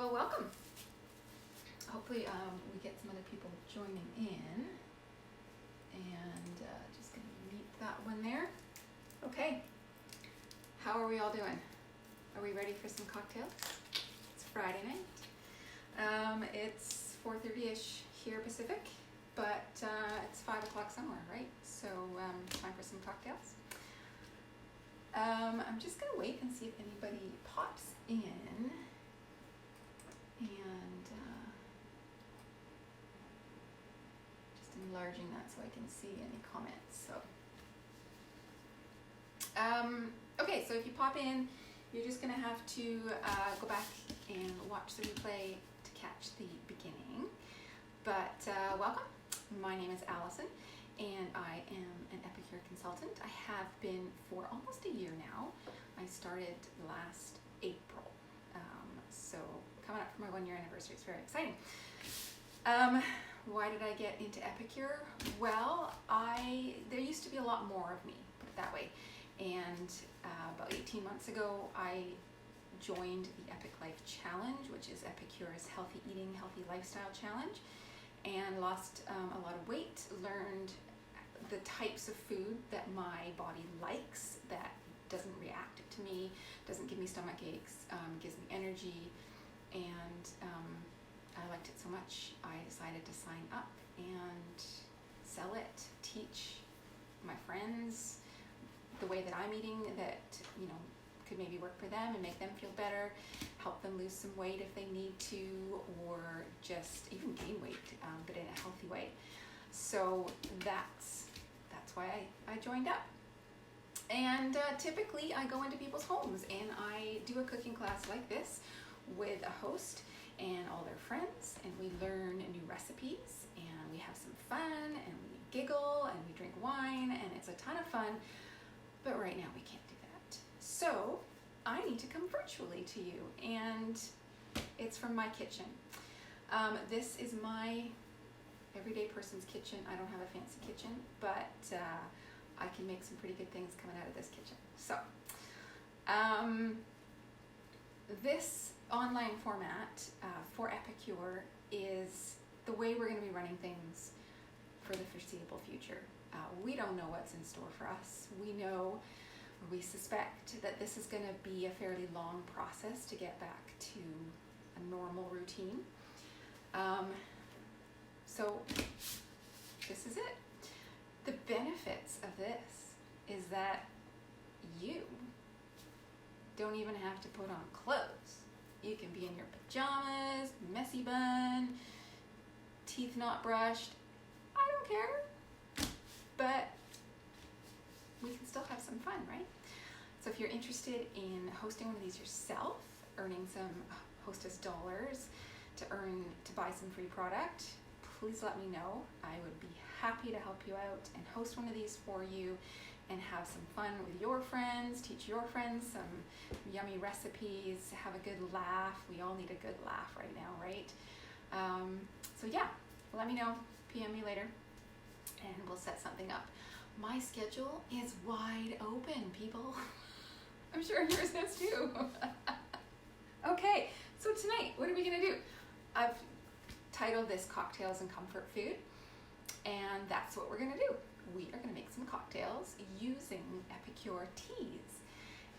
Well, welcome. Hopefully we get some other people joining in. And just going to mute that one there. Okay. How are we all doing? Are we ready for some cocktails? It's Friday night. It's 4:30ish here Pacific, but it's 5 o'clock somewhere, right? So time for some cocktails. I'm just going to wait and see if anybody pops in. And just enlarging that so I can see any comments. So, okay, so if you pop in, you're just going to have to go back and watch the replay to catch the beginning. But welcome. My name is Allison, and I am an Epicure consultant. I have been for almost a year now. I started last April. So coming up for my 1-year anniversary. It's very exciting. Why did I get into Epicure? Well, there used to be a lot more of me, put it that way. And about 18 months ago, I joined the Epic Life Challenge, which is Epicure's healthy eating, healthy lifestyle challenge, and lost a lot of weight, learned the types of food that my body likes, that doesn't react to me, doesn't give me stomach aches, gives me energy, and I liked it so much I decided to sign up and sell it, teach my friends the way that I'm eating that could maybe work for them and make them feel better, help them lose some weight if they need to, or just even gain weight, but in a healthy way. So that's why I joined up. And typically I go into people's homes and I do a cooking class like this with a host and all their friends, and we learn new recipes and we have some fun and we giggle and we drink wine, and it's a ton of fun. But right now we can't do that. So I need to come virtually to you, and it's from my kitchen. This is my everyday person's kitchen. I don't have a fancy kitchen, but I can make some pretty good things coming out of this kitchen. So this online format for Epicure is the way we're going to be running things for the foreseeable future. We don't know what's in store for us. We suspect that this is going to be a fairly long process to get back to a normal routine. So this is it. The benefits of this is that you don't even have to put on clothes. You can be in your pajamas, messy bun, teeth not brushed. I don't care. But we can still have some fun, right? So if you're interested in hosting one of these yourself, earning some hostess dollars to buy some free product, please let me know. I would be happy to help you out and host one of these for you and have some fun with your friends, teach your friends some yummy recipes, have a good laugh. We all need a good laugh right now, right? So yeah, let me know, PM me later, and we'll set something up. My schedule is wide open, people. I'm sure yours is too. Okay, so tonight, what are we gonna do? I've titled this Cocktails and Comfort Food, and that's what we're gonna do. We are gonna make some cocktails using Epicure teas,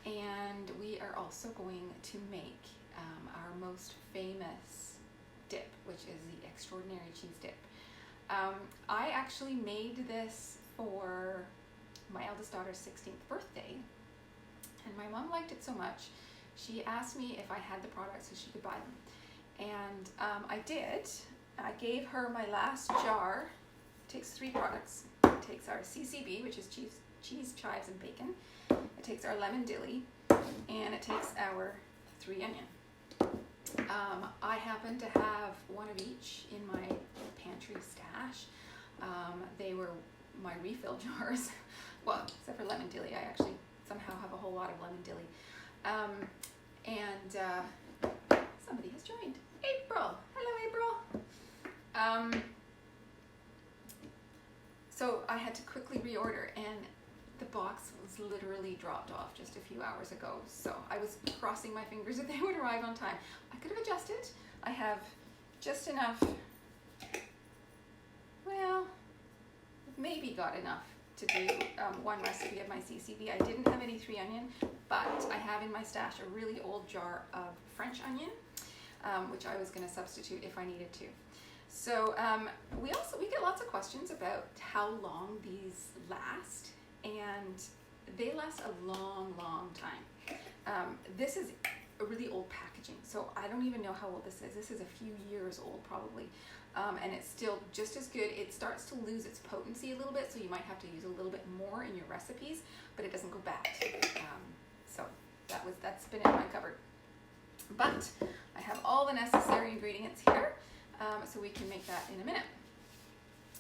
and we are also going to make our most famous dip, which is the extraordinary cheese dip. I actually made this for my eldest daughter's 16th birthday, and my mom liked it so much she asked me if I had the products so she could buy them, and I did. I gave her my last jar. It takes 3 products. It takes our CCB, which is cheese, chives, and bacon. It takes our lemon dilly, and it takes our 3 onion. I happen to have one of each in my pantry stash. They were my refill jars. Well, except for lemon dilly. I actually somehow have a whole lot of lemon dilly. Somebody has joined. April. Hello, April. So I had to quickly reorder, and the box was literally dropped off just a few hours ago, so I was crossing my fingers that they would arrive on time. I could have adjusted. I have just enough, well, maybe got enough to do one recipe of my CCV. I didn't have any 3 onion, but I have in my stash a really old jar of French onion, which I was going to substitute if I needed to. So we get lots of questions about how long these last, and they last a long, long time. This is a really old packaging, so I don't even know how old this is. This is a few years old probably, and it's still just as good. It starts to lose its potency a little bit, so you might have to use a little bit more in your recipes, but it doesn't go bad. So that's been in my cupboard. But I have all the necessary ingredients here, so we can make that in a minute.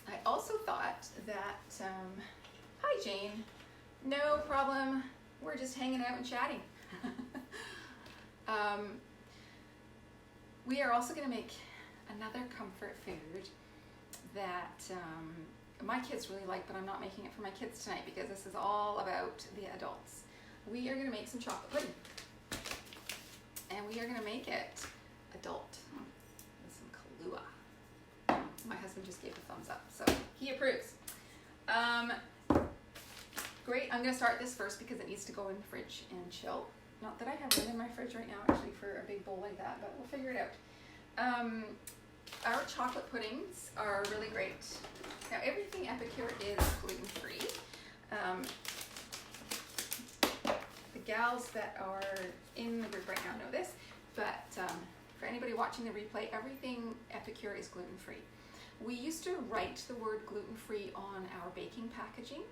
I also thought that, hi Jane, no problem, we're just hanging out and chatting. We are also going to make another comfort food that my kids really like, but I'm not making it for my kids tonight because this is all about the adults. We are going to make some chocolate pudding. And we are going to make it adult with some Kahlua. My husband just gave a thumbs up, so he approves. Great, I'm going to start this first because it needs to go in the fridge and chill. Not that I have room in my fridge right now actually for a big bowl like that, but we'll figure it out. Our chocolate puddings are really great. Now everything Epicure is gluten-free. The gals that are in the group right now know this, but for anybody watching the replay, everything Epicure is gluten-free. We used to write the word gluten-free on our baking packaging,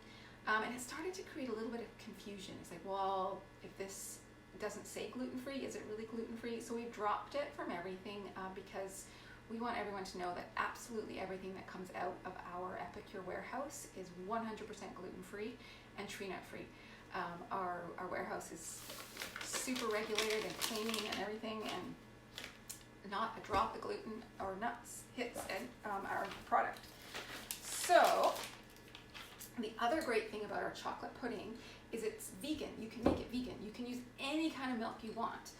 and it started to create a little bit of confusion. It's like, well, if this doesn't say gluten-free, is it really gluten-free? So we dropped it from everything because we want everyone to know that absolutely everything that comes out of our Epicure warehouse is 100% gluten-free and tree nut-free. Our warehouse is super regulated and cleaning and everything, and not a drop of gluten or nuts hits our product. So the other great thing about our chocolate pudding is it's vegan. You can make it vegan. You can use any kind of milk you want.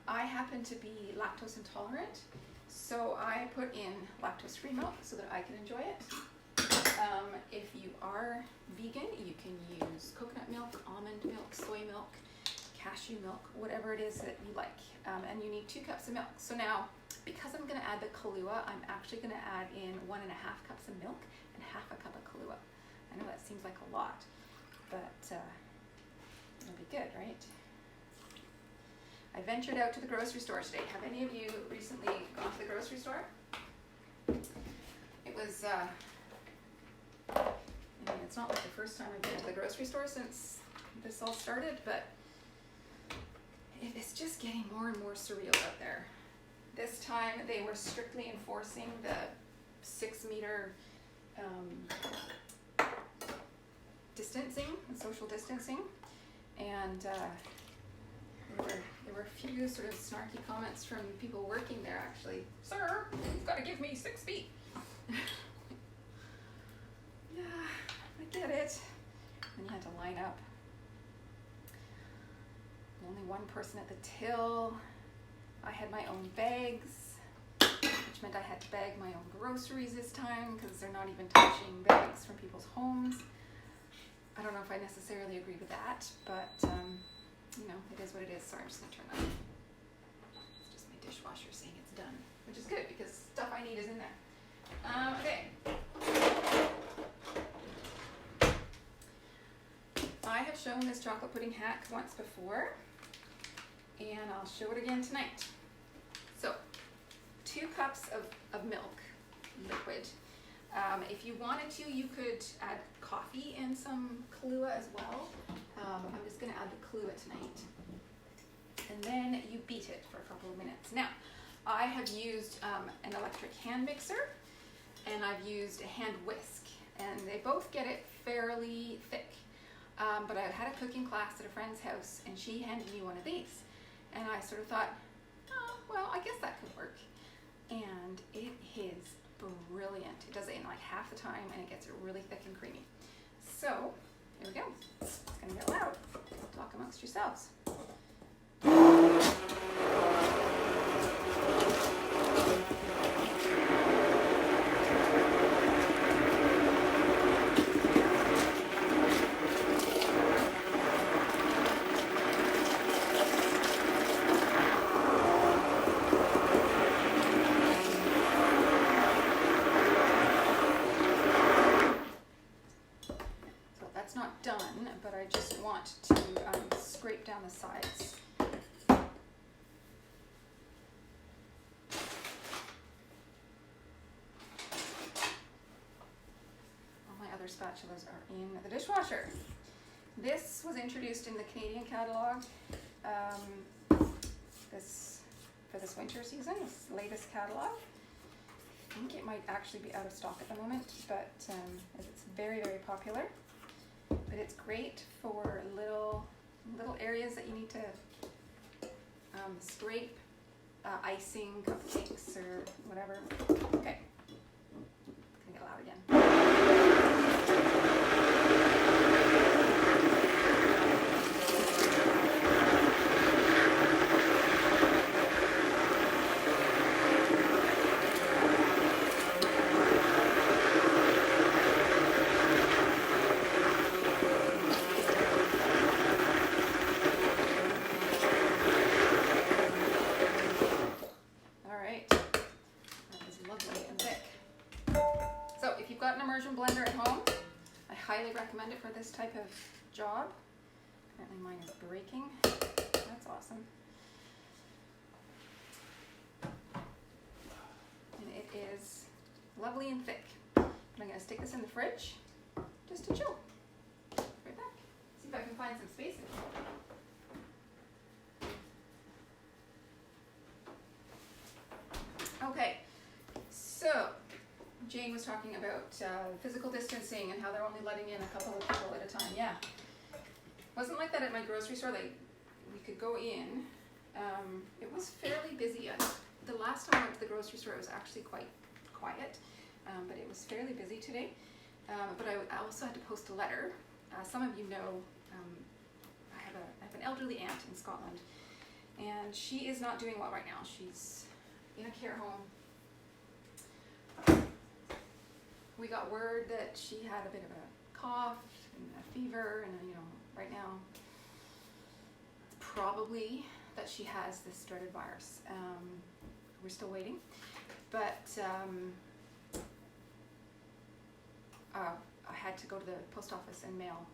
I happen to be lactose intolerant, so I put in lactose-free milk so that I can enjoy it. If you are vegan, you can use coconut milk, almond milk, soy milk, cashew milk, whatever it is that you like. And you need 2 cups of milk. So now, because I'm going to add the Kahlua, I'm actually going to add in 1.5 cups of milk and half a cup of Kahlua. I know that seems like a lot, but it'll be good, right? I ventured out to the grocery store today. Have any of you recently gone to the grocery store? It was, I mean, it's not like the first time I've been to the grocery store since this all started, but it's just getting more and more surreal out there. This time they were strictly enforcing the 6-meter distancing and social distancing, and there were a few sort of snarky comments from people working there actually. Sir, you've got to give me 6 feet. Yeah, I get it. And you had to line up. Only one person at the till. I had my own bags, which meant I had to bag my own groceries this time because they're not even touching bags from people's homes. I don't know if I necessarily agree with that, but you know, it is what it is. Sorry, I'm just gonna turn that on. It's just my dishwasher saying it's done, which is good because stuff I need is in there. Okay. I have shown this chocolate pudding hack once before, and I'll show it again tonight. So, 2 cups of milk, liquid. If you wanted to, you could add coffee and some Kahlua as well. I'm just going to add the Kahlua tonight. And then you beat it for a couple of minutes. Now, I have used an electric hand mixer, and I've used a hand whisk, and they both get it fairly thick. But I had a cooking class at a friend's house, and she handed me one of these. And I sort of thought, oh, well, I guess that could work. And it is brilliant. It does it in like half the time, and it gets it really thick and creamy. So Here we go. It's gonna get loud. Talk amongst yourselves. But I just want to scrape down the sides. All my other spatulas are in the dishwasher. This was introduced in the Canadian catalogue for this winter season, this latest catalogue. I think it might actually be out of stock at the moment, but it's very, very popular. But it's great for little areas that you need to scrape, icing, cupcakes, or whatever. Okay, it's gonna get loud again. Blender at home. I highly recommend it for this type of job. Apparently mine is breaking. That's awesome. And it is lovely and thick. And I'm going to stick this in the fridge just to chill. Right back. See if I can find some space in it. Okay, so Jane was talking about physical distancing and how they're only letting in a couple of people at a time. Yeah, wasn't like that at my grocery store. We could go in. It was fairly busy. The last time I went to the grocery store, it was actually quite quiet, but it was fairly busy today. But I also had to post a letter. Some of you know I have an elderly aunt in Scotland, and she is not doing well right now. She's in a care home. We got word that she had a bit of a cough and a fever, and right now it's probably that she has this dreaded virus. We're still waiting, but I had to go to the post office and mail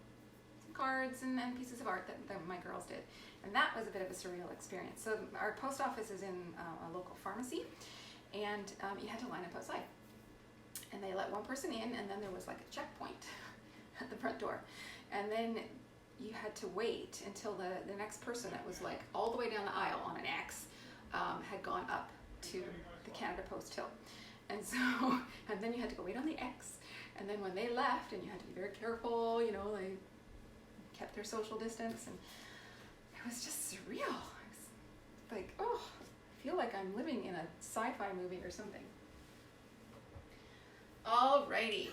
some cards and pieces of art that my girls did, and that was a bit of a surreal experience. So our post office is in a local pharmacy, and you had to line up outside. And they let one person in, and then there was like a checkpoint at the front door. And then you had to wait until the next person that was like all the way down the aisle on an X had gone up to the Canada Post Hill. And so, and then you had to go wait on the X. And then when they left, and you had to be very careful, they kept their social distance. And it was just surreal. I was like, oh, I feel like I'm living in a sci-fi movie or something. Alrighty,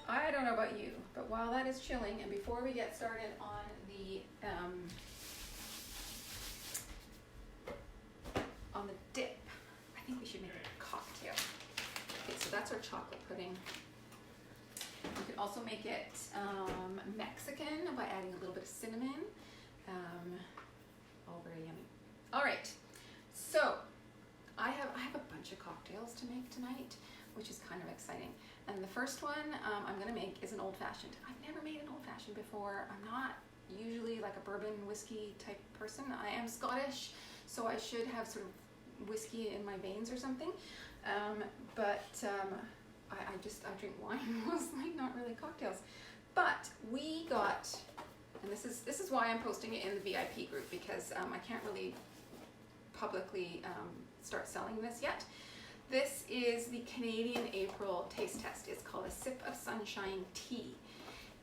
I don't know about you, but while that is chilling, and before we get started on the dip, I think we should make a cocktail. Okay, so that's our chocolate pudding. You could also make it Mexican by adding a little bit of cinnamon. All very yummy. All right, so I have a bunch of cocktails to make tonight, which is kind of exciting. And the first one I'm gonna make is an old-fashioned. I've never made an old-fashioned before. I'm not usually like a bourbon whiskey type person. I am Scottish, so I should have sort of whiskey in my veins or something. But I drink wine mostly, not really cocktails. But we got, and this is why I'm posting it in the VIP group, because I can't really publicly start selling this yet. This is the Canadian April taste test. It's called a Sip of Sunshine Tea,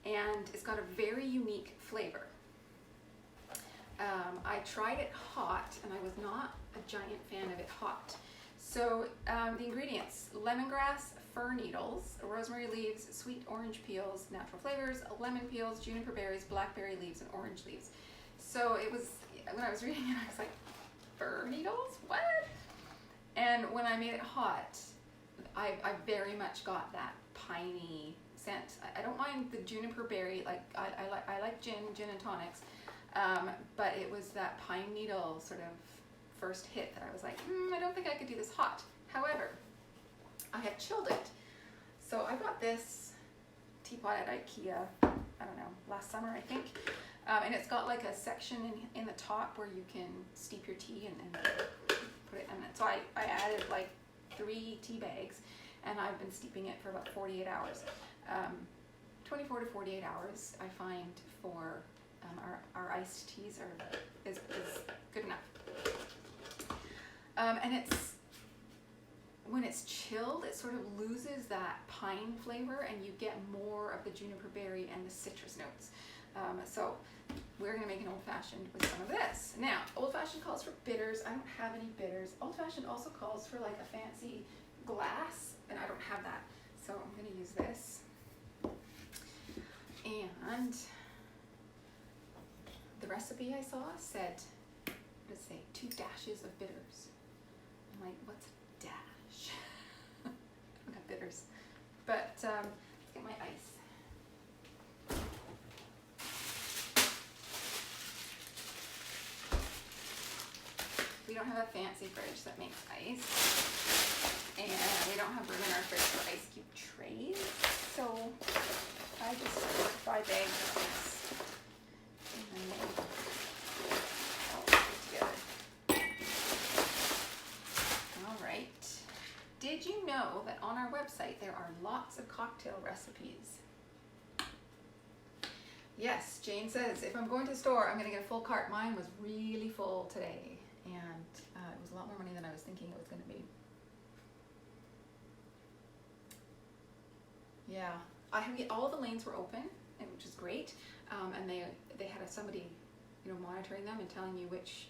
and it's got a very unique flavor. I tried it hot, and I was not a giant fan of it hot. So the ingredients: lemongrass, fir needles, rosemary leaves, sweet orange peels, natural flavors, lemon peels, juniper berries, blackberry leaves, and orange leaves. So it was, when I was reading it, I was like, fir needles? What? And when I made it hot, I very much got that piney scent. I don't mind the juniper berry, like I like gin and tonics, but it was that pine needle sort of first hit that I was like, I don't think I could do this hot. However, I have chilled it. So I got this teapot at IKEA, I don't know, last summer I think, and it's got like a section in the top where you can steep your tea and put it in it. So I added like 3 tea bags, and I've been steeping it for about 48 hours. 24 to 48 hours I find for our iced teas is good enough. And when it's chilled, it sort of loses that pine flavor, and you get more of the juniper berry and the citrus notes. So we're gonna make an old-fashioned with some of this. Now, old-fashioned calls for bitters. I don't have any bitters. Old-fashioned also calls for like a fancy glass, and I don't have that. So I'm gonna use this. And the recipe I saw said, what does it say? 2 dashes of bitters. I'm like, what's a dash? I don't have bitters. But let's get my ice. We don't have a fancy fridge that makes ice, and we don't have room in our fridge for ice cube trays, so I just buy bags of this, and then they all put together. All right. Did you know that on our website there are lots of cocktail recipes? Yes, Jane says, if I'm going to the store, I'm going to get a full cart. Mine was really full today, and it was a lot more money than I was thinking it was going to be. Yeah, all the lanes were open, which is great, and they had somebody, monitoring them and telling you which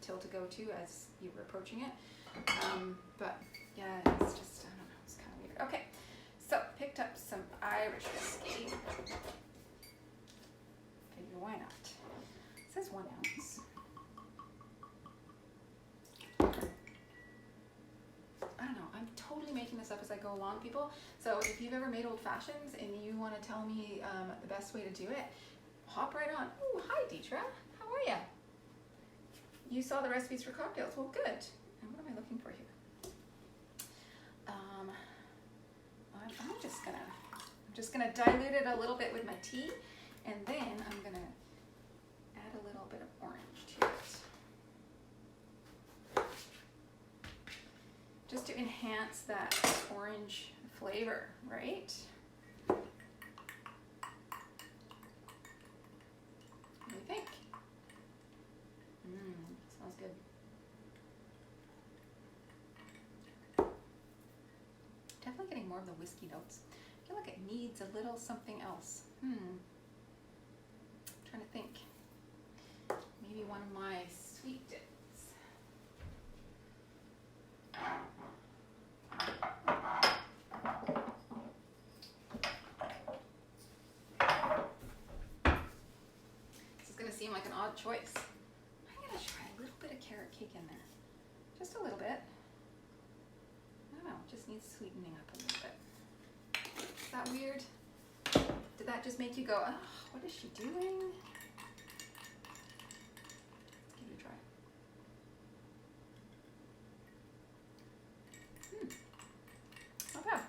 till to go to as you were approaching it. But yeah, it's just, I don't know, it's kind of weird. Okay, so picked up some Irish whiskey. Figure why not? It says 1 ounce. I don't know, I'm totally making this up as I go along, people. So if you've ever made old fashions and you want to tell me the best way to do it, hop right on. Oh, hi Deetra, how are ya? You saw the recipes for cocktails. Well, good. And what am I looking for here? I'm just gonna dilute it a little bit with my tea, and then I'm gonna add a little bit of orange to it, just to enhance that orange flavor, right? What do you think? Smells good. Definitely getting more of the whiskey notes. I feel like it needs a little something else. I'm trying to think. Maybe one of my sweet dips. This is going to seem like an odd choice. I'm going to try a little bit of carrot cake in there. Just a little bit. I don't know, just needs sweetening up a little bit. Is that weird? Did that just make you go, oh, what is she doing? Let's give it a try. Not bad.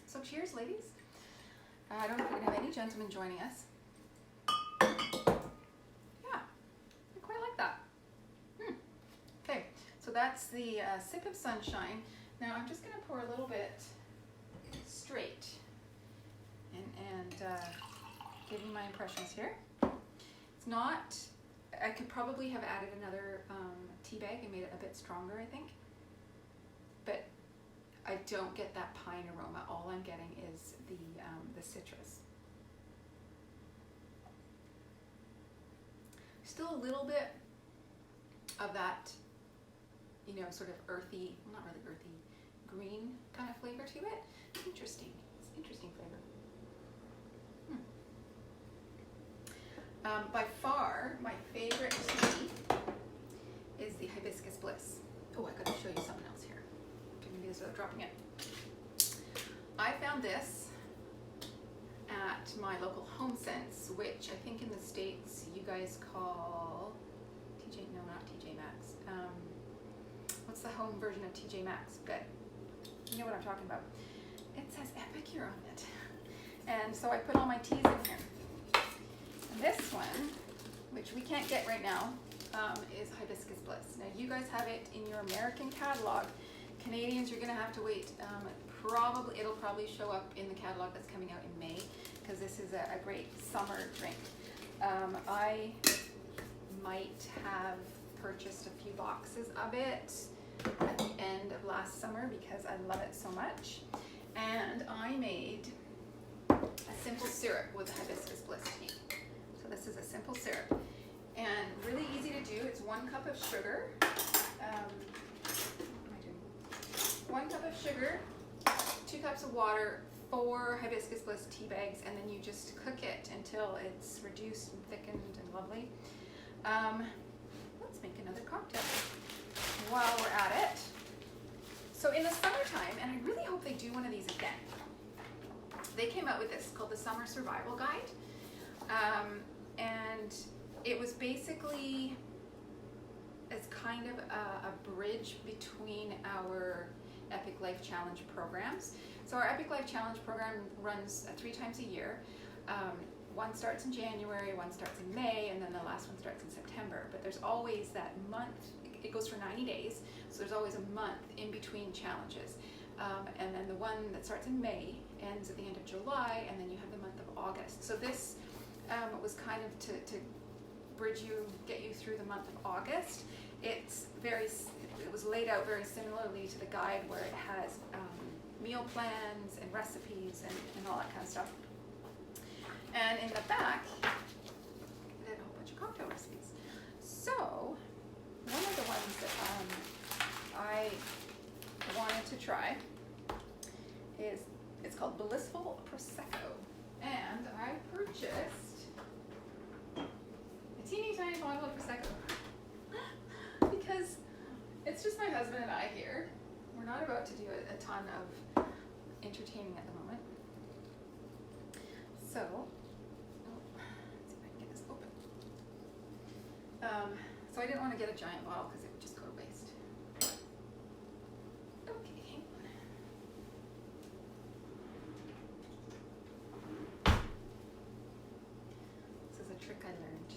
So cheers, ladies. I don't know if we're going to have any gentlemen joining us. Yeah, I quite like that. Okay, so that's the sip of sunshine. Now I'm just going to pour a little bit straight and give you my impressions here. It's not, I could probably have added another tea bag and made it a bit stronger, I think. But I don't get that pine aroma. All I'm getting is the citrus. Still a little bit of that, sort of earthy, well, not really earthy, green kind of flavor to it. Interesting. It's interesting flavor. By far, my favorite tea is the Hibiscus Bliss. Oh, I gotta show you something else here. I'm gonna do this without dropping it. I found this at my local Home Sense, which I think in the States you guys call not TJ Maxx. What's the home version of TJ Maxx? Good. You know what I'm talking about. It says Epicure on it. And so I put all my teas in here. And this one, which we can't get right now, is Hibiscus Bliss. Now you guys have it in your American catalog. Canadians, you're gonna have to wait. It'll probably show up in the catalog that's coming out in May, because this is a great summer drink. I might have purchased a few boxes of it at the end of last summer because I love it so much. And I made a simple syrup with Hibiscus Bliss tea. So this is a simple syrup. And really easy to do. It's 1 cup of sugar. What am I doing? 1 cup of sugar, 2 cups of water, 4 Hibiscus Bliss tea bags, and then you just cook it until it's reduced and thickened and lovely. Let's make another cocktail while we're at it. So in the summertime, and I really hope they do one of these again, they came out with this called the Summer Survival Guide. And it was basically as kind of a bridge between our Epic Life Challenge programs. So our Epic Life Challenge program runs 3 times a year. One starts in January, one starts in May, and then the last one starts in September. But there's always that month. It goes for 90 days, so there's always a month in between challenges. And then the one that starts in May ends at the end of July, and then you have the month of August. So this was kind of to bridge you, get you through the month of August. It was laid out very similarly to the guide, where it has meal plans and recipes and all that kind of stuff. And in the back, it had a whole bunch of cocktail recipes. So one of the ones that I wanted to try is, it's called Blissful Prosecco. And I purchased a teeny tiny bottle of Prosecco because it's just my husband and I here. We're not about to do a ton of entertaining at the moment. So, let's see if I can get this open. So I didn't want to get a giant bottle because it would just go to waste. Okay, hang on. This is a trick I learned.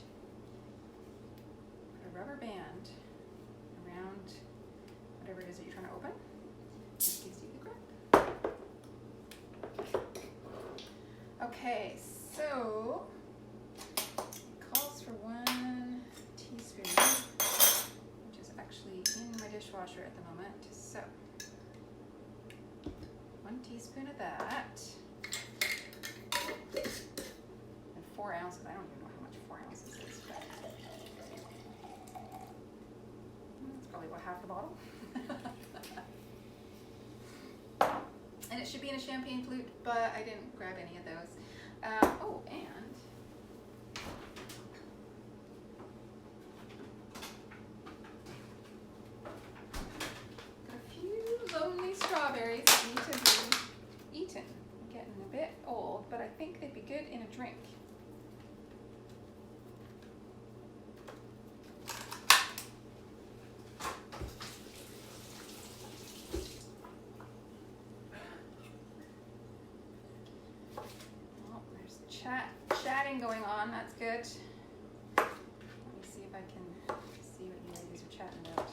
Put a rubber band around whatever it is that you're trying to open. This gives you the grip. Okay, so it calls for 1 teaspoon, which is actually in my dishwasher at the moment. So 1 teaspoon of that, and 4 ounces. I don't even know how much 4 ounces is, but that's probably about half the bottle. And it should be in a champagne flute, but I didn't grab any of those. Oh, and got a few lonely strawberries that need to be eaten. I'm getting a bit old, but I think they'd be good in a drink. Chatting going on, that's good. Let me see if I can see what you ladies are chatting about.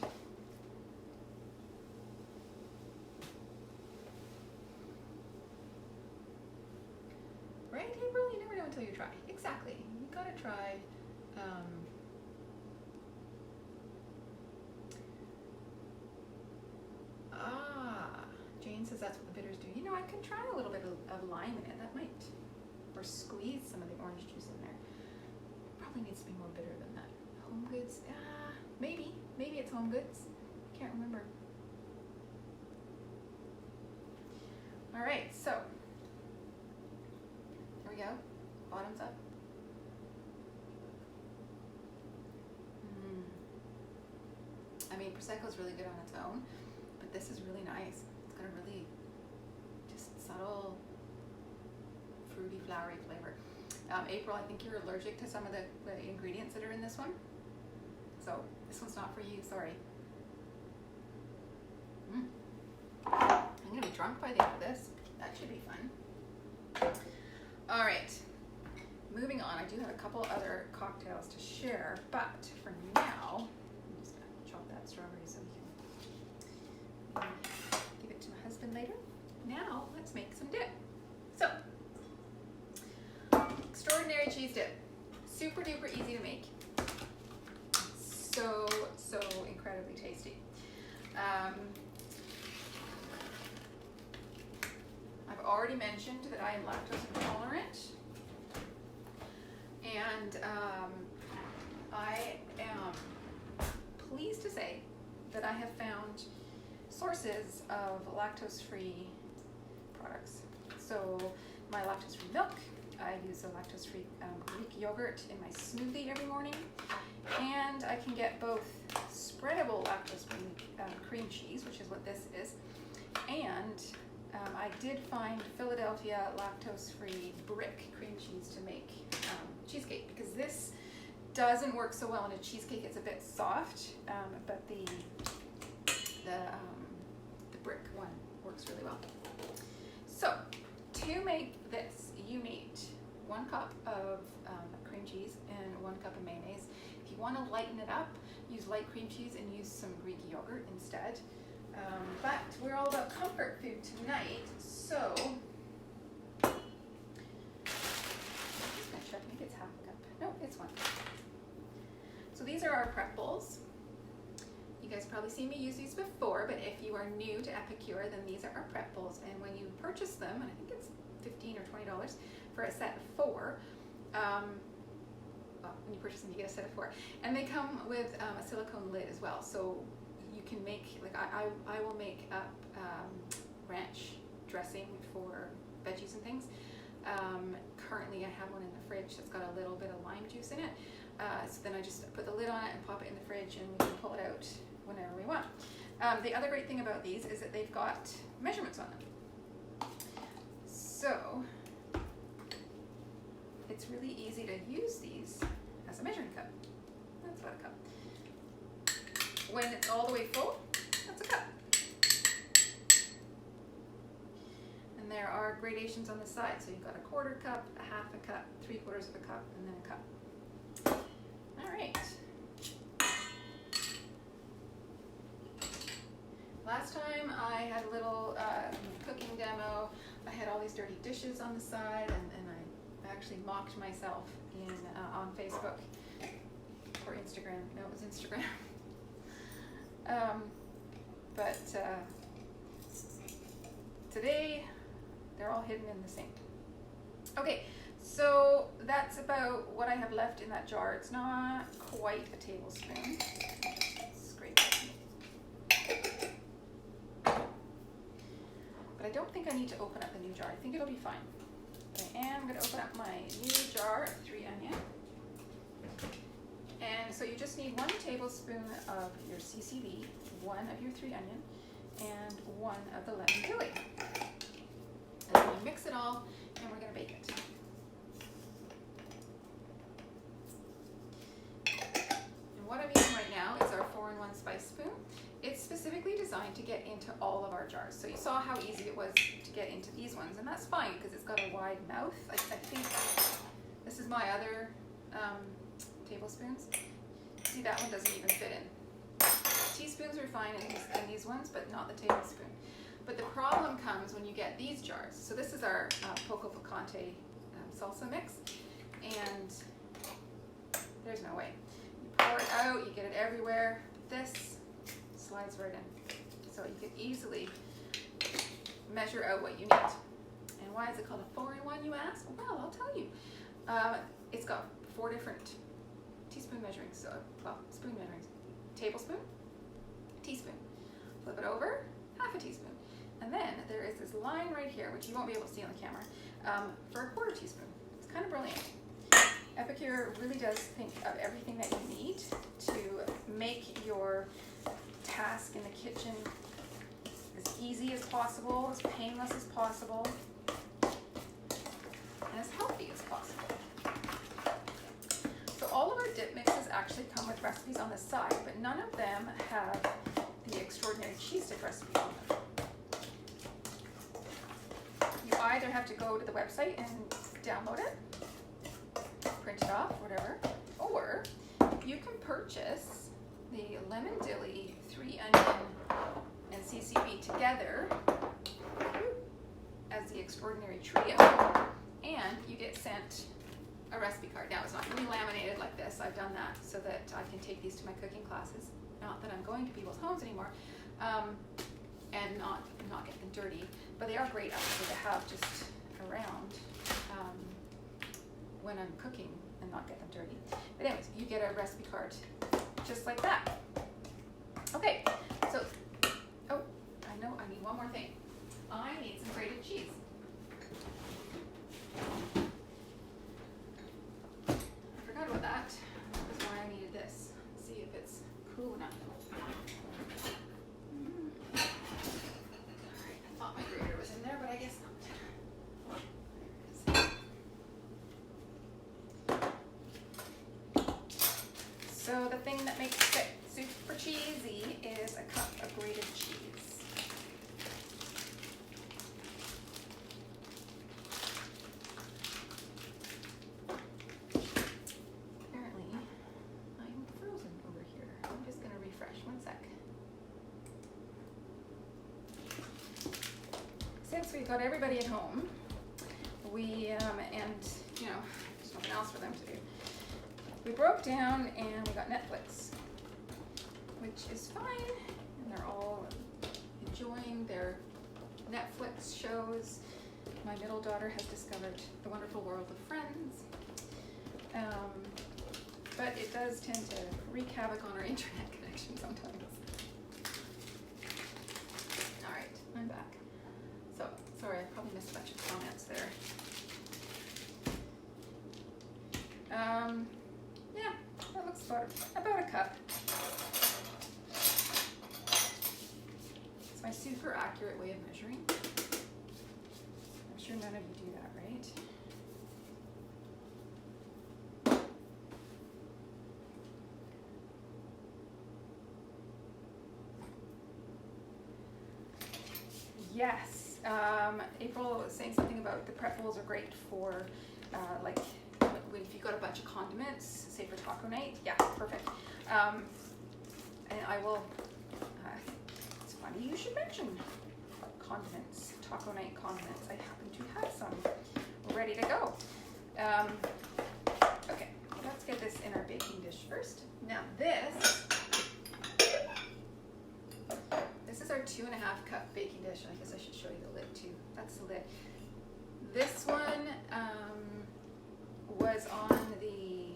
Right, April? You never know until you try. Exactly. You gotta try. Jane says that's what the bitters do. You know, I could try a little bit of lime in it. That might. Or squeeze some of the orange juice in there. Probably needs to be more bitter than that. Home Goods, maybe it's Home Goods. Can't remember. All right, so here we go, bottoms up. I mean, Prosecco's really good on its own, but this is really nice. It's got a really just subtle, fruity, flowery flavor. April, I think you're allergic to some of the ingredients that are in this one. So this one's not for you, sorry. I'm gonna be drunk by the end of this. That should be fun. All right, moving on. I do have a couple other cocktails to share, but for now, I'm just gonna chop that strawberry so we can give it to my husband later. Now, let's make some dip. So, extraordinary cheese dip. Super duper easy to make. So incredibly tasty. I've already mentioned that I am lactose intolerant, and I am pleased to say that I have found sources of lactose-free products. So my lactose-free milk, I use a lactose-free Greek yogurt in my smoothie every morning, and I can get both spreadable lactose-free cream cheese, which is what this is, and I did find Philadelphia lactose-free brick cream cheese to make cheesecake, because this doesn't work so well in a cheesecake. It's a bit soft, but the brick one works really well. So to make this, you need 1 cup of cream cheese and 1 cup of mayonnaise. If you want to lighten it up, use light cream cheese and use some Greek yogurt instead. But we're all about comfort food tonight, so I'm just going to check, maybe it's half a cup. No, it's 1 cup. So these are our prep bowls. You guys probably seen me use these before, but if you are new to Epicure, then these are our prep bowls. And when you purchase them, and I think it's $15 or $20 for a set of 4, well, when you purchase them, you get a set of 4. And they come with a silicone lid as well. So you can make, like I will make up ranch dressing for veggies and things. Currently I have one in the fridge that's got a little bit of lime juice in it. So then I just put the lid on it and pop it in the fridge, and we can pull it out whenever we want. The other great thing about these is that they've got measurements on them. So it's really easy to use these as a measuring cup. That's about a cup. When it's all the way full, that's a cup. And there are gradations on the side. So you've got a 1/4 cup, a 1/2 cup, 3/4 of a cup, and then a cup. All right. Last time I had a little cooking demo. I had all these dirty dishes on the side, and I actually mocked myself on Facebook or Instagram. No, it was Instagram. But today they're all hidden in the sink. Okay, so that's about what I have left in that jar. It's not quite a tablespoon. Just scrape it. But I don't think I need to open up the new jar. I think it'll be fine. But I am going to open up my new jar of 3 onion. And so you just need 1 tablespoon of your CCV, 1 of your 3 onion, and 1 of the lemon chili. And then you mix it all, and we're going to bake it. And what I'm using right now is our 4-in-1 spice spoon. It's specifically designed to get into all of our jars. So you saw how easy it was to get into these ones, and that's fine because it's got a wide mouth. I think this is my other tablespoons. See, that one doesn't even fit in. Teaspoons are fine in these ones, but not the tablespoon. But the problem comes when you get these jars. So this is our Poco Picante salsa mix, and there's no way. You pour it out, you get it everywhere. This slides right in. So you can easily measure out what you need. And why is it called a 4-in-1, you ask? Well, I'll tell you. It's got 4 different teaspoon measurings, so, well, spoon measurings. Tablespoon, teaspoon. Flip it over, 1/2 teaspoon. And then there is this line right here, which you won't be able to see on the camera, for a 1/4 teaspoon. It's kind of brilliant. Epicure really does think of everything that you need to make your task in the kitchen as easy as possible, as painless as possible, and as healthy as possible. So all of our dip mixes actually come with recipes on the side, but none of them have the extraordinary cheese dip recipe on them. You either have to go to the website and download it, print it off, whatever, or you can purchase the lemon dilly, 3 onion, and CCB together as the extraordinary trio, and you get sent a recipe card. Now, it's not going to be laminated like this. I've done that so that I can take these to my cooking classes. Not that I'm going to people's homes anymore, and not get them dirty. But they are great actually to have just around when I'm cooking and not get them dirty. But anyways, you get a recipe card just like that. Okay, so, oh, I know I need one more thing. I need some grated cheese. I forgot about that. That's why I needed this. Let's see if it's cool enough. Alright, I thought my grater was in there, but I guess not. So the thing that makes it super cheesy is a cup of grated cheese. Apparently, I'm frozen over here. I'm just going to refresh. One sec. Since we've got everybody at home, we, and, you know, there's nothing else for them to do. We broke down and we got Netflix, which is fine, and they're all enjoying their Netflix shows. My middle daughter has discovered the wonderful world of Friends, but it does tend to wreak havoc on our internet connection sometimes. All right, I'm back. So, sorry, I probably missed a bunch of comments there. Yeah, that looks about a cup. It's my super accurate way of measuring. I'm sure none of you do that, right? Yes, April was saying something about the prep bowls are great for like if you got a bunch of condiments, say for taco night. Yeah, perfect. And I will, it's funny you should mention condiments, taco night condiments. I happen to have some ready to go. Okay, let's get this in our baking dish first. Now this is our 2.5 cup baking dish. I guess I should show you the lid too. That's the lid. This one was on the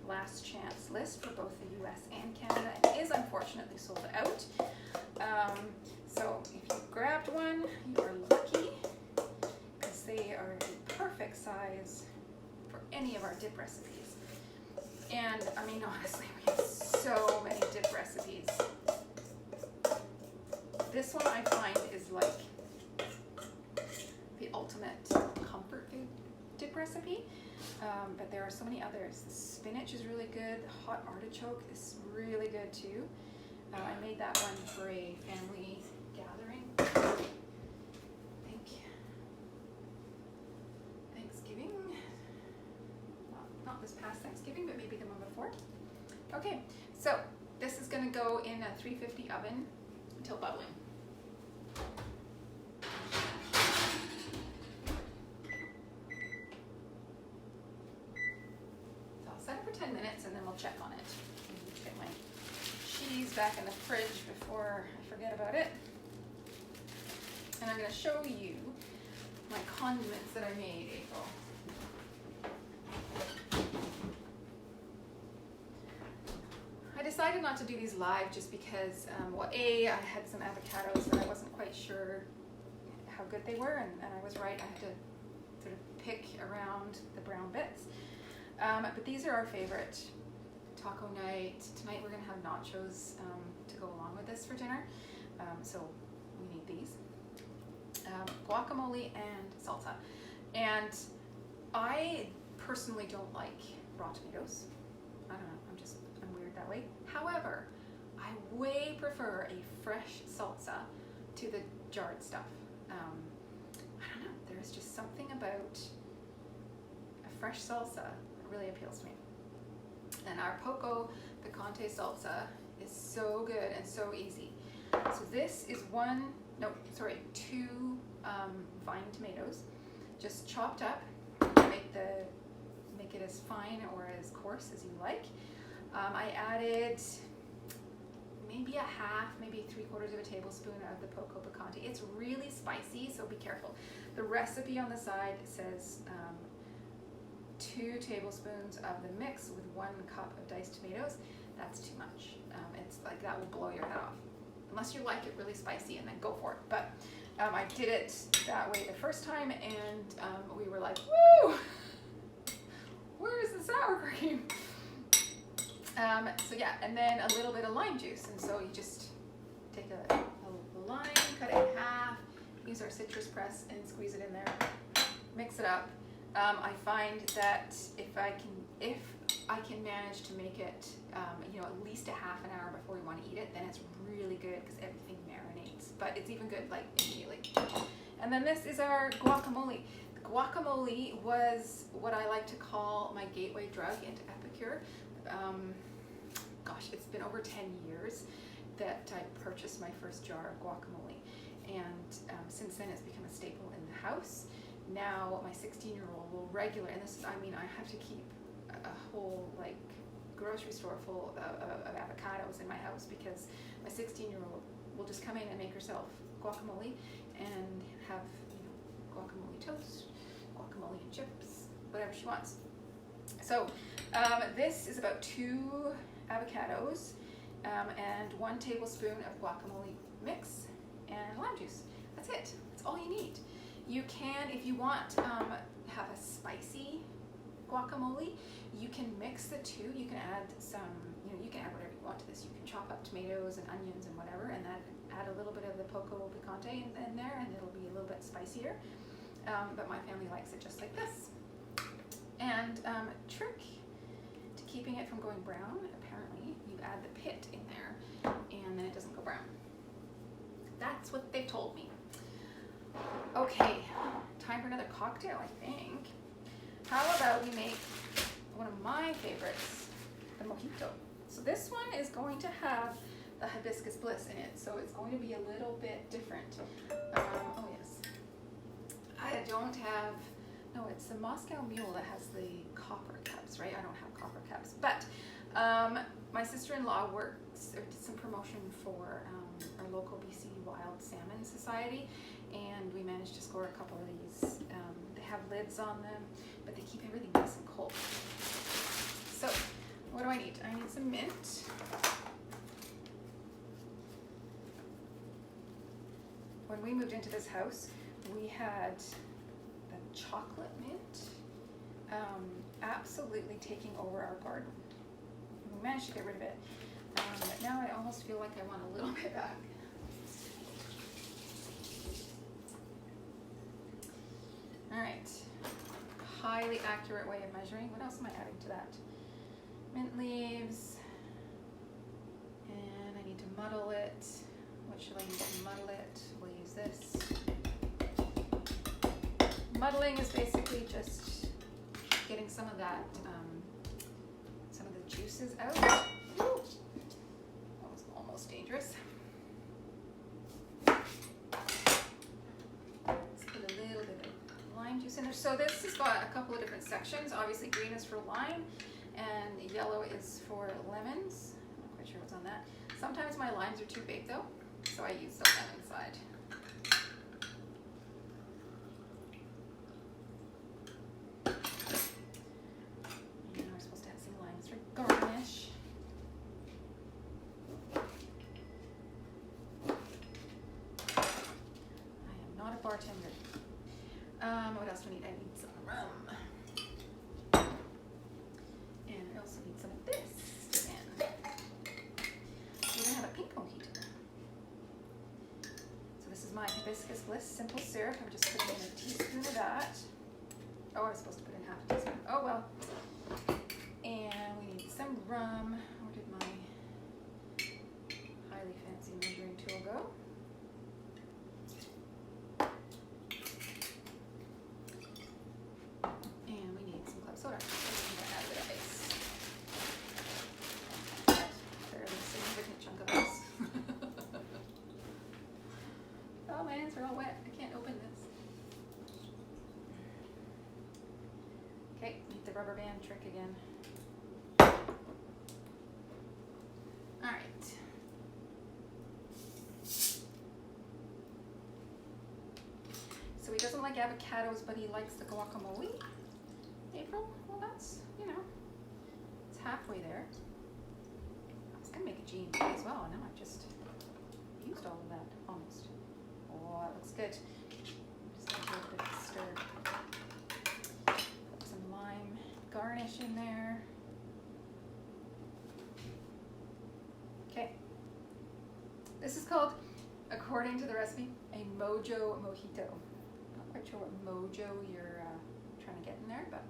last chance list for both the US and Canada and is unfortunately sold out. So if you grabbed one, you are lucky because they are the perfect size for any of our dip recipes. And I mean, honestly, we have so many dip recipes. This one I find is like the ultimate comfort food dip recipe, but there are so many others. The spinach is really good. The hot artichoke is really good too. I made that one for a family gathering. I think Thanksgiving. Not this past Thanksgiving, but maybe the one before. Okay, so this is going to go in a 350 oven until bubbling. So I'll set it for 10 minutes and then we'll check on it. Get my cheese back in the fridge before I forget about it. And I'm going to show you my condiments that I made, April. I decided not to do these live just because, well, A, I had some avocados that I wasn't quite sure how good they were, and I was right. I had to sort of pick around the brown bits. But these are our favorite taco night. Tonight we're going to have nachos to go along with this for dinner. So we need these. Guacamole and salsa. And I personally don't like raw tomatoes. I don't know, I'm weird that way. However, I way prefer a fresh salsa to the jarred stuff. I don't know, there's just something about a fresh salsa that really appeals to me. And our Poco Picante salsa is so good and so easy. So this is two vine tomatoes, just chopped up. Make it as fine or as coarse as you like. I added maybe maybe 3/4 of a tablespoon of the Poco Picante. It's really spicy, so be careful. The recipe on the side says 2 tablespoons of the mix with 1 cup of diced tomatoes. That's too much. It's like that will blow your head off. Unless you like it really spicy, and then go for it. But I did it that way the first time, and we were like, woo! Where is the sour cream? So yeah, and then a little bit of lime juice. And so you just take a lime, cut it in half, use our citrus press and squeeze it in there, mix it up. I find that if I can manage to make it, at least a half an hour before you want to eat it, then it's really good because everything marinates. But it's even good like immediately. And then this is our guacamole. The guacamole was what I like to call my gateway drug into Epicure. It's been over 10 years that I purchased my first jar of guacamole. And since then it's become a staple in the house. Now my 16-year-old will regularly, and I have to keep a whole grocery store full of avocados in my house because my 16-year-old will just come in and make herself guacamole and have guacamole toast, guacamole and chips, whatever she wants. So this is about 2 avocados and 1 tablespoon of guacamole mix and lime juice. That's it. That's all you need. You can, if you want, have a spicy guacamole, you can mix the two. You can add some, you can add whatever you want to this. You can chop up tomatoes and onions and whatever, and then add a little bit of the Poco Picante in there, and it'll be a little bit spicier. But my family likes it just like this. And trick to keeping it from going brown, apparently, you add the pit in there, and then it doesn't go brown. That's what they told me. Okay, time for another cocktail, I think. How about we make one of my favorites, the mojito. So this one is going to have the Hibiscus Bliss in it, so it's going to be a little bit different. Oh yes. I don't have, no, it's the Moscow Mule that has the copper cups, right? I don't have copper cups, but my sister-in-law did some promotion for our local BC Wild Salmon Society, and we managed to score a couple of these. They have lids on them, but they keep everything nice and cold. So, what do I need? I need some mint. When we moved into this house, we had the chocolate mint absolutely taking over our garden. We managed to get rid of it, but now I almost feel like I want a little bit back. All right, highly accurate way of measuring. What else am I adding to that? Mint leaves, and I need to muddle it. What should I use to muddle it? We'll use this. Muddling is basically just getting some of that, some of the juices out. Ooh, that was almost dangerous. Let's put a little bit of lime juice in there. So this has got a couple of different sections. Obviously green is for lime and yellow is for lemons. I'm not quite sure what's on that. Sometimes my limes are too big though, so I use the lemon side. And we're supposed to have some limes for garnish. I am not a bartender. What else do I need? I need some rum. And I also need some of this. And we're gonna have a pink mojito. So this is my Hibiscus Bliss simple syrup. I'm just putting in a teaspoon of that. Oh, I was supposed to put in half a teaspoon. Oh well. And we need some rum. Where did my highly fancy measuring tool go? And we need some club soda. I'm going to add a bit of ice. Fairly significant chunk of ice. Oh, my hands are all wet. I can't open this. Okay, need the rubber band trick again. All right. So he doesn't like avocados, but he likes the guacamole. April? Well, that's, you know, it's halfway there. I was gonna make a G&T as well, and now I've just used all of that, almost. Oh, that looks good. Just gonna do a bit of a stir. Put some lime garnish in there. Okay. This is called, according to the recipe, a Mojo Mojito. Not quite sure what mojo you're trying to get in there, but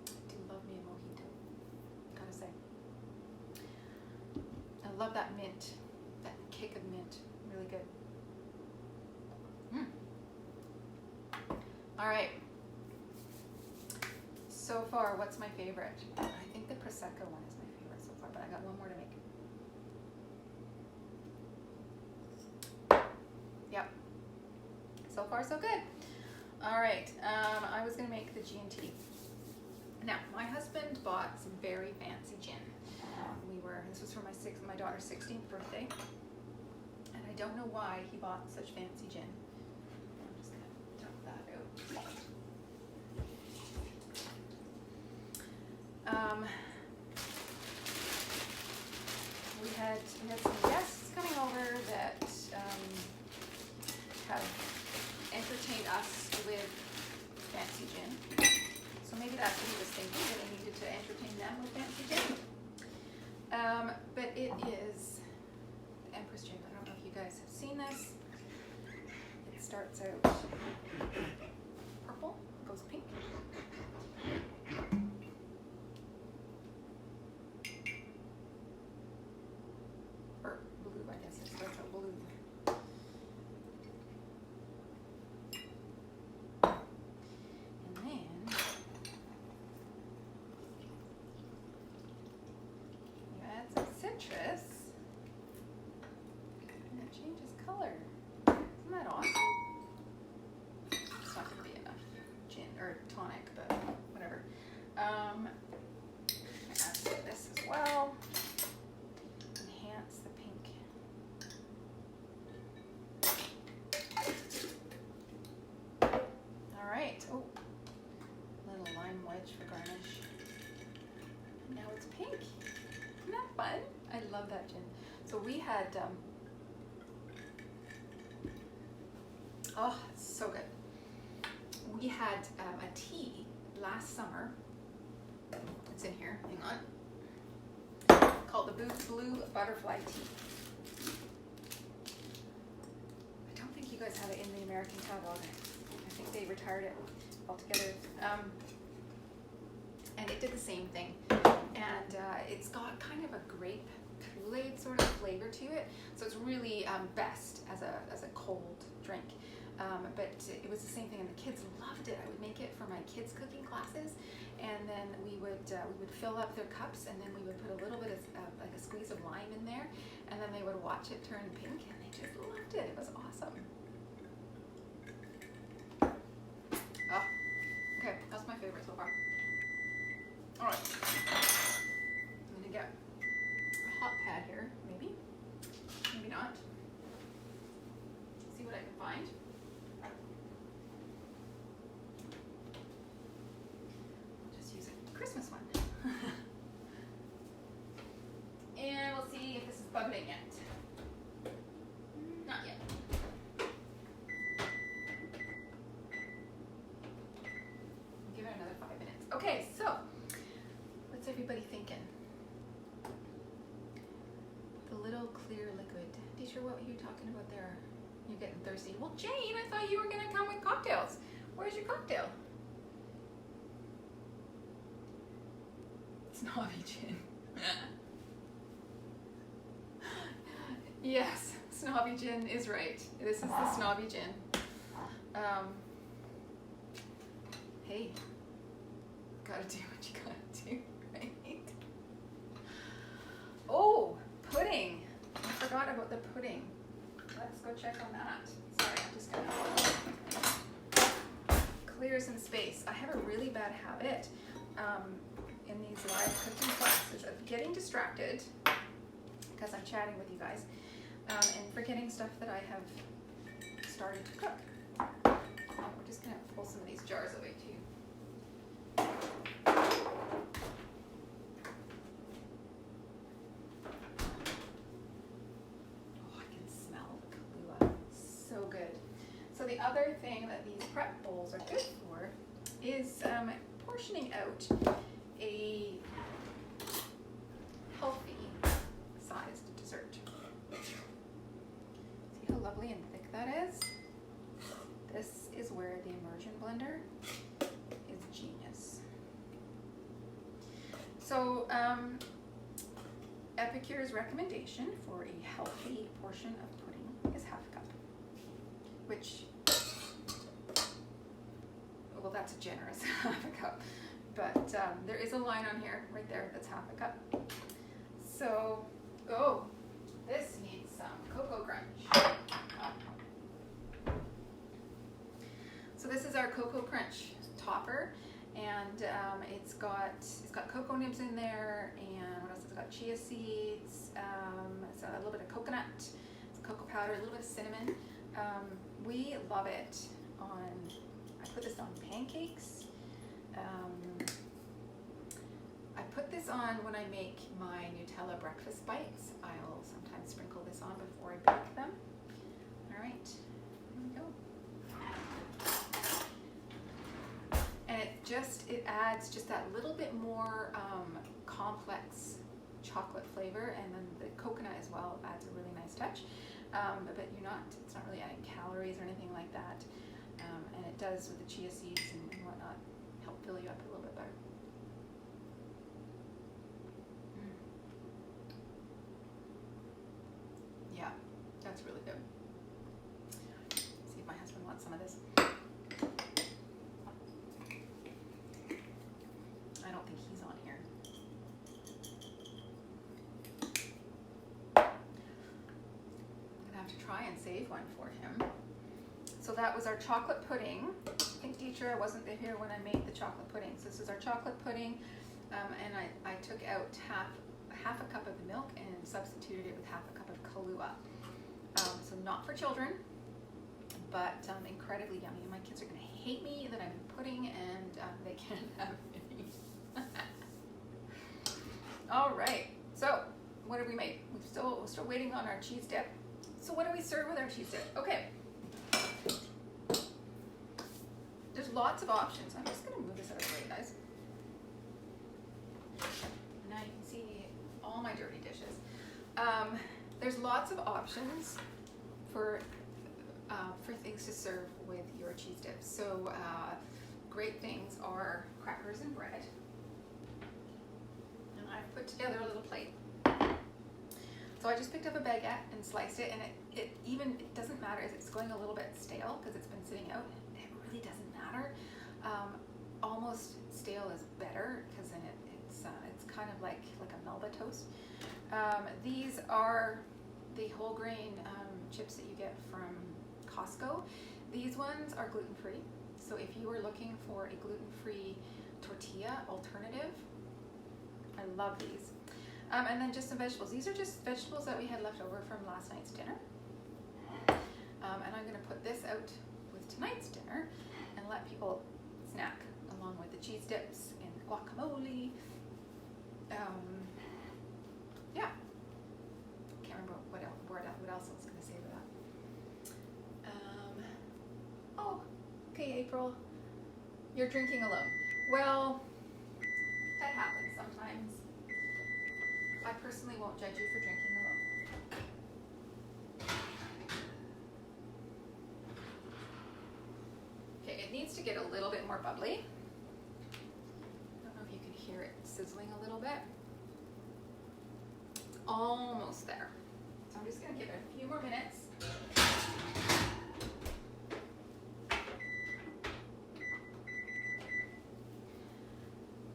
I do love me a mojito, gotta say. I love that mint, that kick of mint, really good. All right. So far, what's my favorite? I think the Prosecco one is my favorite so far, but I got one more to make. Yep. So far, so good. All right. I was going to make the G&T. Now, my husband bought some very fancy gin. This was for my daughter's 16th birthday. And I don't know why he bought such fancy gin. I'm just going to dump that out. We had some guests coming over that have entertained us with fancy gin. So maybe that's what he was thinking, that he needed to entertain them with fancy gin. But it is the Empress gin. I don't know if you guys have seen this. It starts out purple, goes pink. Or blue, I guess it starts out blue. And then you add some citrus, and it changes color. Isn't that awesome? It's not going to be enough gin or tonic, but whatever. I add some of this as well. Enhance the pink. All right. Oh, little lime wedge for garnish. Now it's pink. Isn't that fun? I love that gin. So we had, oh, it's so good. We had a tea last summer. It's in here, hang on. Called the Blue Butterfly Tea. I don't think you guys have it in the American catalog. I think they retired it altogether. And it did the same thing. And it's got kind of a grape Kool-Aid sort of flavor to it. So it's really best as a cold drink. But it was the same thing, and the kids loved it. I would make it for my kids' cooking classes, and then we would fill up their cups, and then we would put a little bit of like a squeeze of lime in there, and then they would watch it turn pink, and they just loved it. It was awesome. Oh, okay, that's my favorite so far. All right, I'm gonna get a hot pad here, maybe not. See what I can find. Christmas one. And we'll see if this is bubbling yet. clear liquid. Teacher, what were you talking about there? You're getting thirsty. Well, Jane, I thought you were gonna come with cocktails. Where's your cocktail? Snobby gin. Yes, snobby gin is right. This is the snobby gin. Hey, gotta do what you gotta do, right? Oh, pudding. I forgot about the pudding. Let's go check on that. Sorry, I'm just gonna clear some space. I have a really bad habit in these live cooking classes of getting distracted because I'm chatting with you guys and forgetting stuff that I have started to cook. We're just gonna pull some of these jars away too. So the other thing that these prep bowls are good for is portioning out a healthy sized dessert. See how lovely and thick that is? This is where the immersion blender is genius. So Epicure's recommendation for a healthy portion of pudding is half a cup, which, well, that's a generous half a cup, but there is a line on here right there that's half a cup. So, oh, this needs some Cocoa Crunch. So this is our Cocoa Crunch topper, and it's got cocoa nibs in there, and what else? It's got chia seeds, it's a little bit of coconut, some cocoa powder, a little bit of cinnamon. We love it on, I put this on pancakes. I put this on when I make my Nutella breakfast bites. I'll sometimes sprinkle this on before I bake them. All right, here we go. And it adds just that little bit more complex chocolate flavor, and then the coconut as well adds a really nice touch. But it's not really adding calories or anything like that. And it does with the chia seeds and whatnot help fill you up a little bit better. Yeah, that's really good. Let's see if my husband wants some of this. I don't think he's on here. To try and save one for him. So that was our chocolate pudding. I think, teacher, I wasn't here when I made the chocolate pudding. So this is our chocolate pudding, and I took out half a cup of the milk and substituted it with half a cup of Kahlua. So not for children, but incredibly yummy. And my kids are going to hate me that I'm pudding, and they can't have any. All right. So what did we make? We're still waiting on our cheese dip. So what do we serve with our cheese dip? Okay. There's lots of options. I'm just going to move this out of the way, guys. Now you can see all my dirty dishes. There's lots of options for things to serve with your cheese dip. So great things are crackers and bread. And I've put together a little plate. So I just picked up a baguette and sliced it, and it doesn't matter if it's going a little bit stale because it's been sitting out. It really doesn't matter. Almost stale is better because then it's kind of like a Melba toast. These are the whole grain chips that you get from Costco. These ones are gluten-free. So if you are looking for a gluten-free tortilla alternative, I love these. And then just some vegetables. These are just vegetables that we had left over from last night's dinner. And I'm going to put this out with tonight's dinner and let people snack along with the cheese dips and guacamole. Yeah. Can't remember what else I was going to say about that. Oh, okay, April. You're drinking alone. Well, that happens sometimes. I personally won't judge you for drinking alone. It needs to get a little bit more bubbly. I don't know if you can hear it sizzling a little bit. It's almost there. So I'm just going to give it a few more minutes.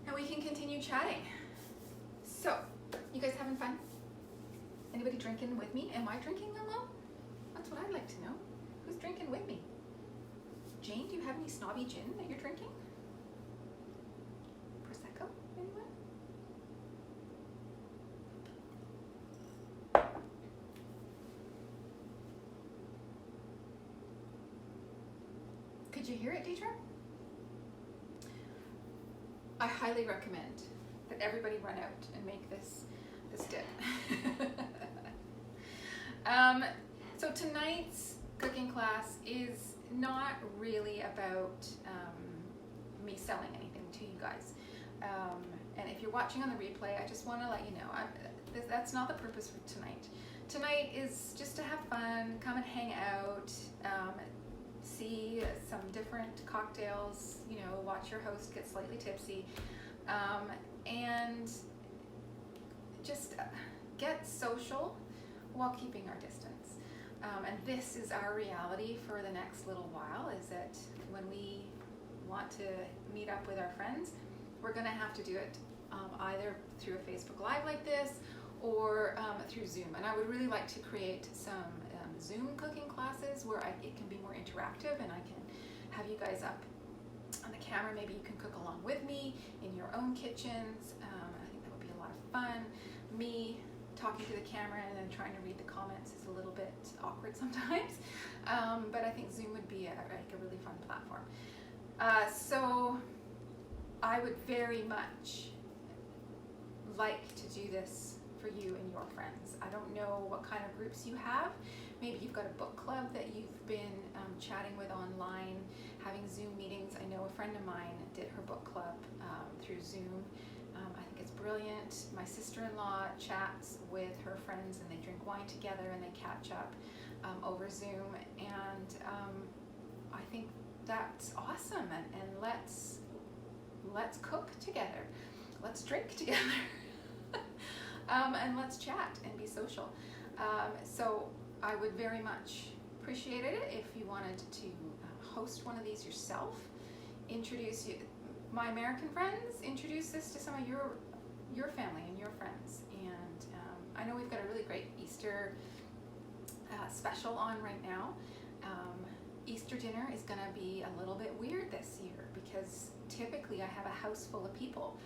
And we can continue chatting. So, you guys having fun? Anybody drinking with me? Am I drinking alone? That's what I'd like to know. Who's drinking with me? Jane, do you have any snobby gin that you're drinking? Prosecco, anyone? Could you hear it, Deidre? I highly recommend that everybody run out and make this dip. So tonight's cooking class is not really about me selling anything to you guys. And if you're watching on the replay, I just want to let you know, that's not the purpose for tonight. Tonight is just to have fun, come and hang out, see some different cocktails, you know, watch your host get slightly tipsy, and just get social while keeping our distance. And this is our reality for the next little while, is that when we want to meet up with our friends, we're going to have to do it either through a Facebook Live like this or through Zoom. And I would really like to create some Zoom cooking classes where it can be more interactive and I can have you guys up on the camera. Maybe you can cook along with me in your own kitchens. I think that would be a lot of fun. Me talking to the camera and then trying to read the comments is a little bit awkward sometimes, but I think Zoom would be like a really fun platform. So I would very much like to do this for you and your friends. I don't know what kind of groups you have. Maybe you've got a book club that you've been chatting with online, having Zoom meetings. I know a friend of mine did her book club through Zoom. I think it's brilliant. My sister-in-law chats with her friends and they drink wine together and they catch up over Zoom. And I think that's awesome. And let's cook together. Let's drink together. And let's chat and be social. So I would very much appreciate it if you wanted to host one of these yourself. Introduce my American friends, introduce this to some of your family and your friends. And I know we've got a really great Easter special on right now. Easter dinner is going to be a little bit weird this year because typically I have a house full of people,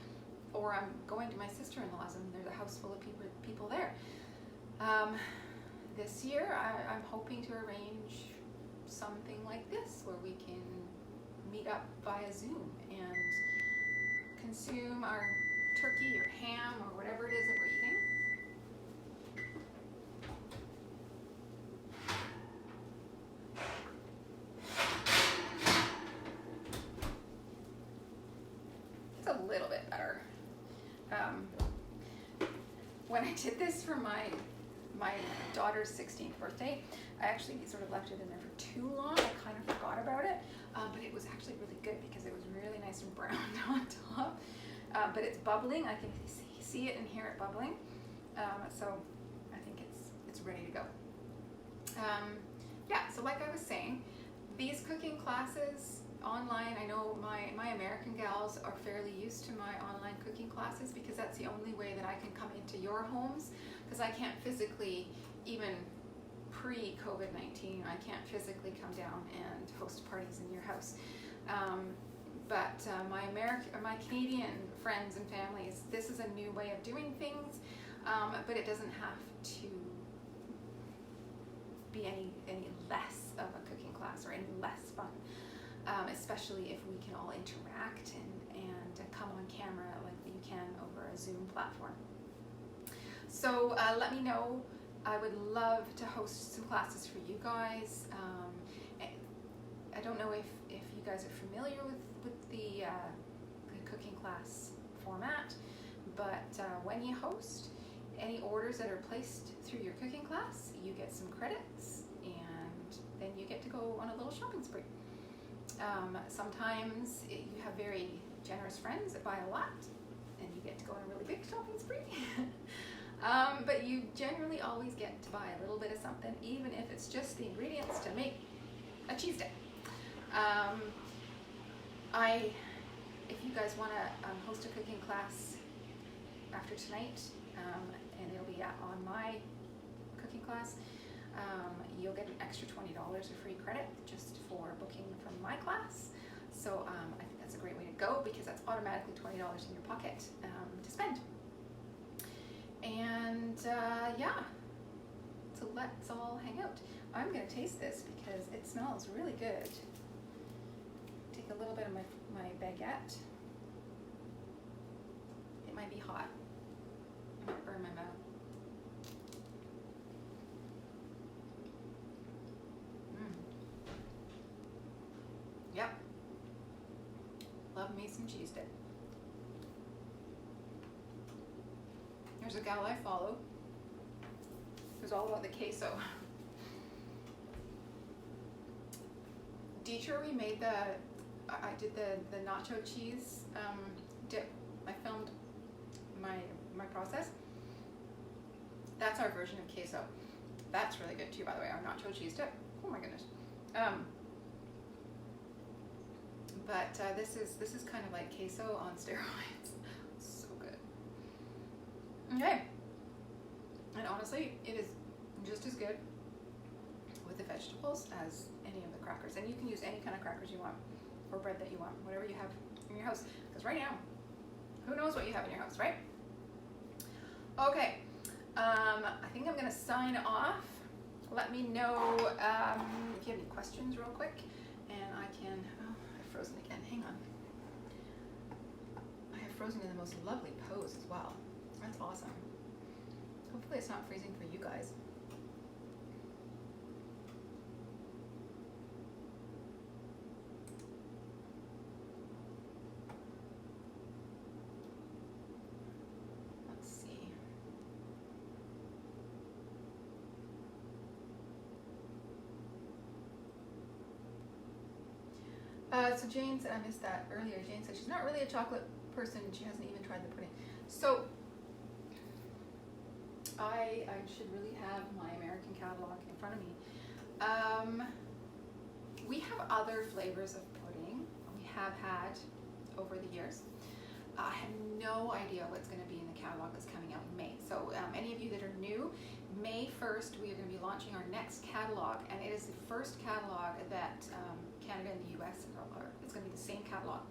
or I'm going to my sister-in-law's and there's a house full of people there. This year I'm hoping to arrange something like this where we can meet up via Zoom and consume our turkey or ham or whatever it is that we're eating. It's a little bit better. When I did this for my daughter's 16th birthday, I actually sort of left it in there for too long. I kind of forgot about it, but it was actually really good because it was really nice and browned on top. But it's bubbling. I can see it and hear it bubbling. So I think it's ready to go. Yeah, so like I was saying, these cooking classes online, I know my American gals are fairly used to my online cooking classes because that's the only way that I can come into your homes, because I can't physically, even pre-COVID-19, I can't physically come down and host parties in your house. But my Canadian friends and families, this is a new way of doing things, but it doesn't have to be any less of a cooking class or any less fun, especially if we can all interact and come on camera like you can over a Zoom platform. So let me know. I would love to host some classes for you guys. I don't know if you guys are familiar with the cooking class format, but when you host, any orders that are placed through your cooking class, you get some credits, and then you get to go on a little shopping spree. Sometimes you have very generous friends that buy a lot, and you get to go on a really big shopping spree. But you generally always get to buy a little bit of something, even if it's just the ingredients to make a cheese dip. If you guys want to host a cooking class after tonight, and it'll be on my cooking class, you'll get an extra $20 of free credit just for booking from my class. So I think that's a great way to go, because that's automatically $20 in your pocket to spend. And yeah, so let's all hang out. I'm going to taste this because it smells really good. Take a little bit of my baguette. It might be hot. It might burn my mouth. Yep. Love me some cheese dip. There's a gal I follow who's all about the queso. Dieter, we made I did the nacho cheese dip. I filmed my process. That's our version of queso. That's really good too, by the way, our nacho cheese dip. Oh my goodness. But this is kind of like queso on steroids. So good. Okay. And honestly, it is just as good with the vegetables as any of the crackers. And you can use any kind of crackers you want, or bread that you want, whatever you have in your house. Because right now, who knows what you have in your house, right? Okay. I think I'm going to sign off. Let me know if you have any questions real quick. And I can... Oh, I've frozen again. Hang on. I have frozen in the most lovely pose as well. That's awesome. Hopefully it's not freezing for you guys. Let's see. So Jane said, I missed that earlier. Jane said she's not really a chocolate person. She hasn't even tried the pudding. So I should really have my American catalog in front of me. We have other flavors of pudding we have had over the years. I have no idea what's going to be in the catalog that's coming out in May. So any of you that are new, May 1st, we are going to be launching our next catalog, and it is the first catalog that Canada and the US are, it's going to be the same catalog.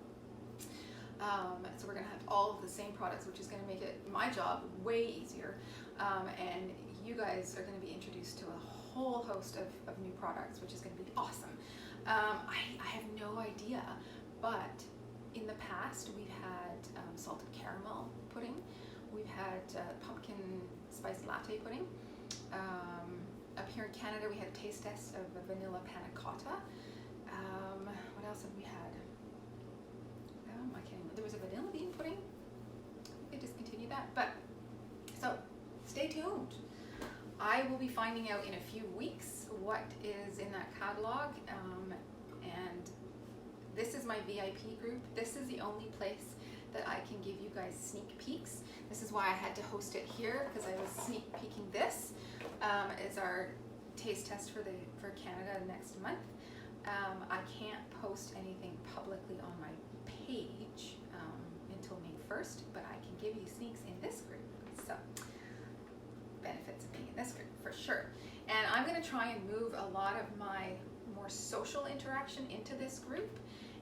So we're going to have all of the same products, which is going to make it my job way easier. And you guys are going to be introduced to a whole host of new products, which is going to be awesome. I have no idea, but in the past we've had salted caramel pudding, we've had pumpkin spice latte pudding. Up here in Canada we had a taste test of a vanilla panna cotta. What else have we had? I can't remember. There was a vanilla bean pudding. They discontinued that, but so stay tuned. I will be finding out in a few weeks what is in that catalog, and this is my VIP group. This is the only place that I can give you guys sneak peeks. This is why I had to host it here, because I was sneak peeking this as our taste test for Canada next month. I can't post anything publicly on my page until May 1st, but I can give you sneaks in this group. So, benefits of being in this group for sure. And I'm going to try and move a lot of my more social interaction into this group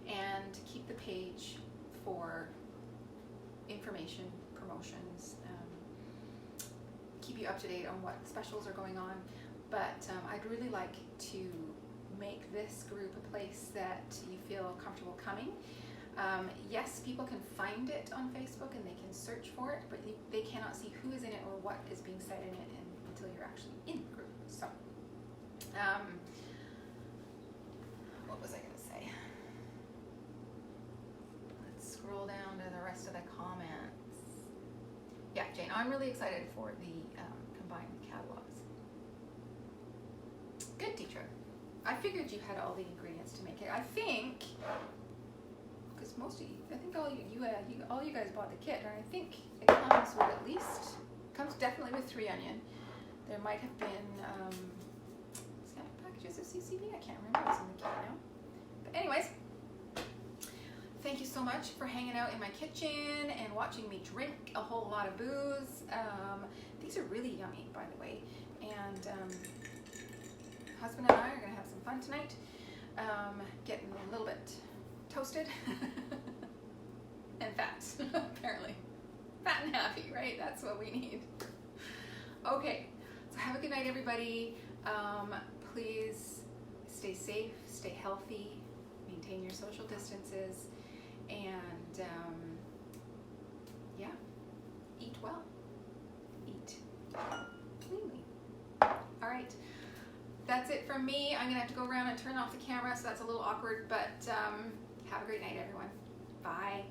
and keep the page for information, promotions, keep you up to date on what specials are going on. But I'd really like to make this group a place that you feel comfortable coming. Yes, people can find it on Facebook and they can search for it, but they cannot see who is in it or what is being said in it until you're actually in the group. So, what was I going to say? Let's scroll down to the rest of the comments. Yeah, Jane, I'm really excited for the combined catalogs. Good, teacher. I figured you had all the ingredients to make it. I think, because most of you, I think all you guys bought the kit, and I think it comes with at least, comes definitely with 3 onion. There might have been sample packages of CCB. I can't remember what's in the kit now. But anyways, thank you so much for hanging out in my kitchen and watching me drink a whole lot of booze. These are really yummy, by the way. And husband and I are gonna have some fun tonight. Getting a little bit toasted and fat, apparently. Fat and happy, right? That's what we need. Okay, so have a good night, everybody. Please stay safe, stay healthy, maintain your social distances, and yeah, eat well, eat cleanly. All right, that's it from me. I'm gonna have to go around and turn off the camera, so that's a little awkward, but have a great night, everyone. Bye.